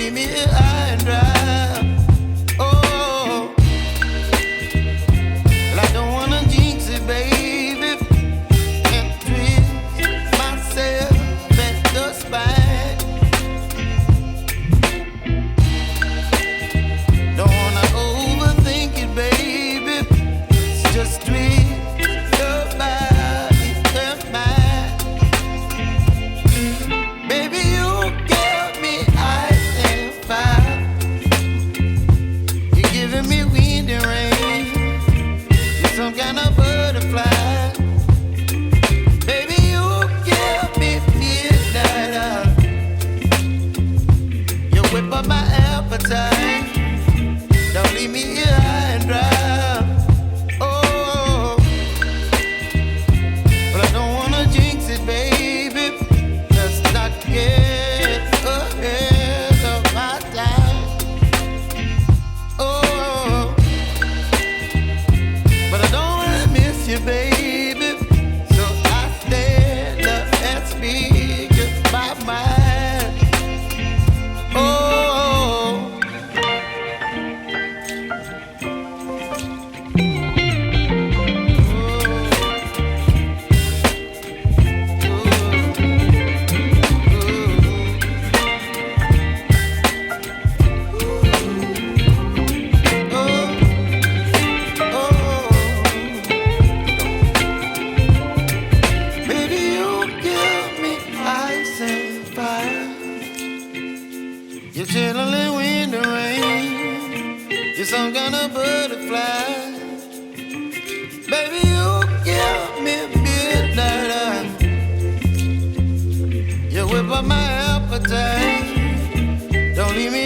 leave me here high and dry. Oh, well, I don't wanna jinx it, baby, and twist myself at the spine. Don't wanna overthink it, baby. It's just twist your body and mine. Baby, you give me ice and fire. You're giving me wind and rain. You're some kind of butterfly. Baby, you give me midnight. You whip up my appetite. Don't leave me here high and dry. Oh, but I don't wanna jinx it, baby. Let's not get ahead of my time. Oh, but I don't wanna miss you, baby. So I stand up and speak my mind. Oh. Baby, you give me ice and fire. You're chilling wind and rain. You're some kind of butterfly. Baby, you give me midnight. You whip up my appetite. Don't leave me